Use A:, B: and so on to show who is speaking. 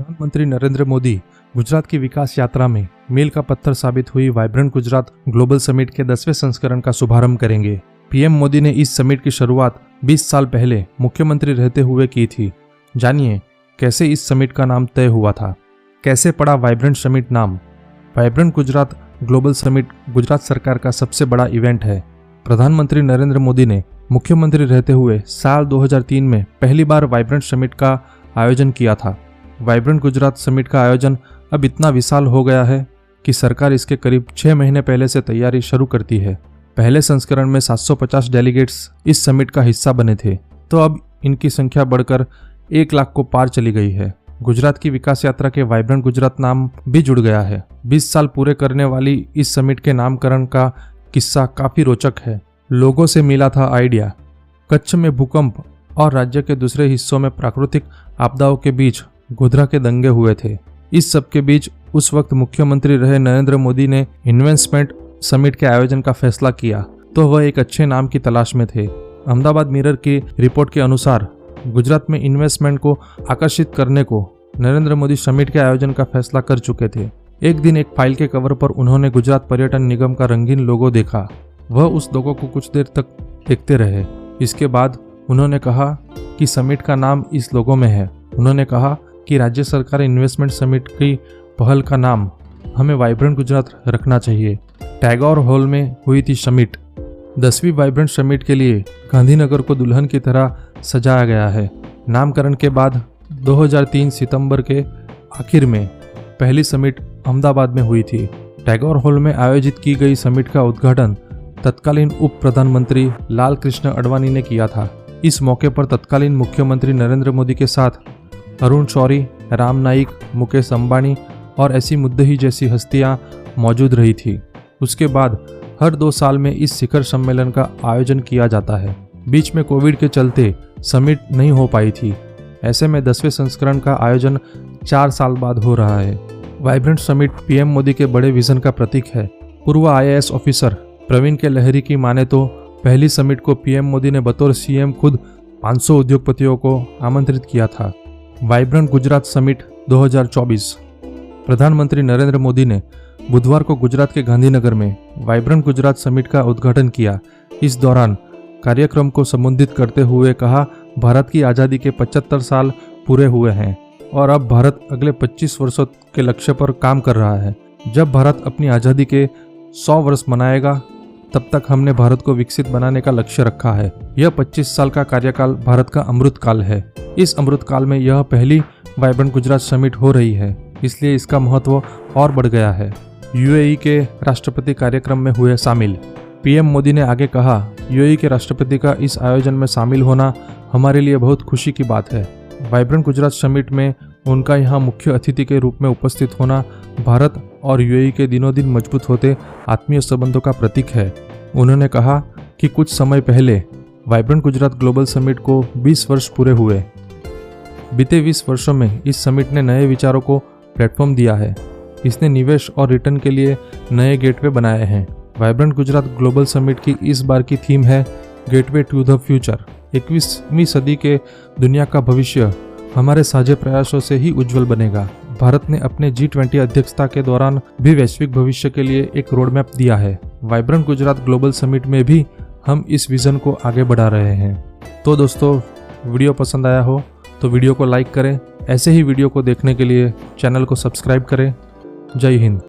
A: प्रधानमंत्री नरेंद्र मोदी गुजरात की विकास यात्रा में मील का पत्थर साबित हुई वाइब्रेंट गुजरात ग्लोबल समिट के 10वें संस्करण का शुभारंभ करेंगे। पीएम मोदी ने इस समिट की शुरुआत 20 साल पहले मुख्यमंत्री रहते हुए की थी। जानिए कैसे इस समिट का नाम तय हुआ था, कैसे पड़ा वाइब्रेंट समिट नाम। Vibrant Gujarat global summit Gujarat सरकार का सबसे बड़ा इवेंट है। प्रधानमंत्री नरेंद्र मोदी ने मुख्यमंत्री रहते हुए साल 2003 में पहली बार वाइब्रेंट समिट का आयोजन किया था। वाइब्रेंट गुजरात समिट का आयोजन अब इतना विशाल हो गया है कि सरकार इसके करीब 6 महीने पहले से तैयारी शुरू करती है। पहले संस्करण में 750 डेलीगेट्स इस समिट का हिस्सा बने थे, तो अब इनकी संख्या बढ़कर 1 लाख को पार चली गई है। गुजरात की विकास यात्रा के वाइब्रेंट गुजरात नाम भी जुड़ गया है। 20 साल पूरे करने वाली इस समिट के नामकरण का किस्सा काफी रोचक है। लोगों से मिला था आइडिया। कच्छ में भूकंप और राज्य के दूसरे हिस्सों में प्राकृतिक आपदाओं के बीच गोधरा के दंगे हुए थे। इस सब के बीच उस वक्त मुख्यमंत्री रहे नरेंद्र मोदी ने इन्वेस्टमेंट समिट के आयोजन का फैसला किया, तो वह एक अच्छे नाम की तलाश में थे। अहमदाबाद मिरर की रिपोर्ट के अनुसार गुजरात में इन्वेस्टमेंट को आकर्षित करने को नरेंद्र मोदी समिट के आयोजन का फैसला कर चुके थे। एक दिन एक फाइल के कवर पर उन्होंने गुजरात पर्यटन निगम का रंगीन लोगो देखा। वह उस लोगो को कुछ देर तक देखते रहे। इसके बाद उन्होंने कहा कि समिट का नाम इस लोगो में है। उन्होंने कहा कि राज्य सरकार इन्वेस्टमेंट समिट की पहल का नाम हमें वाइब्रेंट गुजरात रखना चाहिए। टैगोर हॉल में हुई थी समिट। 10वीं वाइब्रेंट समिट के लिए गांधीनगर को दुल्हन की तरह सजाया गया है। नामकरण के बाद 2003 सितंबर के आखिर में पहली समिट अहमदाबाद में हुई थी। टैगोर हॉल में आयोजित की गई समिट का उद्घाटन तत्कालीन उप प्रधानमंत्री लाल कृष्ण आडवाणी ने किया था। इस मौके पर तत्कालीन मुख्यमंत्री नरेंद्र मोदी के साथ अरुण शौरी, राम नाईक, मुकेश अंबानी और ऐसी मुद्दही जैसी हस्तियां मौजूद रही थी। उसके बाद हर 2 साल में इस शिखर सम्मेलन का आयोजन किया जाता है। बीच में कोविड के चलते समिट नहीं हो पाई थी। ऐसे में 10वें संस्करण का आयोजन 4 साल बाद हो रहा है। वाइब्रेंट समिट पीएम मोदी के बड़े विजन का प्रतीक है। पूर्व IAS ऑफिसर प्रवीण के लहरी की माने तो पहली समिट को पीएम मोदी ने बतौर सीएम खुद 500 उद्योगपतियों को आमंत्रित किया था। Vibrant Gujarat summit 2024। प्रधानमंत्री नरेंद्र मोदी ने बुधवार को गुजरात के गांधीनगर में वाइब्रेंट गुजरात समिट का उद्घाटन किया। इस दौरान कार्यक्रम को संबोधित करते हुए कहा, भारत की आज़ादी के 75 साल पूरे हुए हैं और अब भारत अगले 25 वर्षों के लक्ष्य पर काम कर रहा है। जब भारत अपनी आज़ादी के 100 वर्ष मनाएगा, तब तक हमने भारत को विकसित बनाने का लक्ष्य रखा है। यह 25 साल का कार्यकाल भारत का अमृत काल है। इस अमृत काल में यह पहली वाइब्रेंट गुजरात समिट हो रही है, इसलिए इसका महत्व और बढ़ गया है। UAE के राष्ट्रपति कार्यक्रम में हुए शामिल। पीएम मोदी ने आगे कहा, UAE के राष्ट्रपति का इस आयोजन में शामिल होना हमारे लिए बहुत खुशी की बात है। वाइब्रेंट गुजरात समिट में उनका यहाँ मुख्य अतिथि के रूप में उपस्थित होना भारत और UAE के दिनों दिन मजबूत होते आत्मीय संबंधों का प्रतीक है। उन्होंने कहा कि कुछ समय पहले वाइब्रेंट गुजरात ग्लोबल समिट को 20 वर्ष पूरे हुए। बीते 20 वर्षों में इस समिट ने नए विचारों को प्लेटफॉर्म दिया है। इसने निवेश और रिटर्न के लिए नए गेटवे बनाए हैं। वाइब्रेंट गुजरात ग्लोबल समिट की इस बार की थीम है गेटवे टू द फ्यूचर। 21वीं सदी के दुनिया का भविष्य हमारे साझे प्रयासों से ही उज्जवल बनेगा। भारत ने अपने G20 अध्यक्षता के दौरान भी वैश्विक भविष्य के लिए एक रोड मैप दिया है। वाइब्रेंट गुजरात ग्लोबल समिट में भी हम इस विजन को आगे बढ़ा रहे हैं। तो दोस्तों, वीडियो पसंद आया हो तो वीडियो को लाइक करें। ऐसे ही वीडियो को देखने के लिए चैनल को सब्सक्राइब करें। जय हिंद।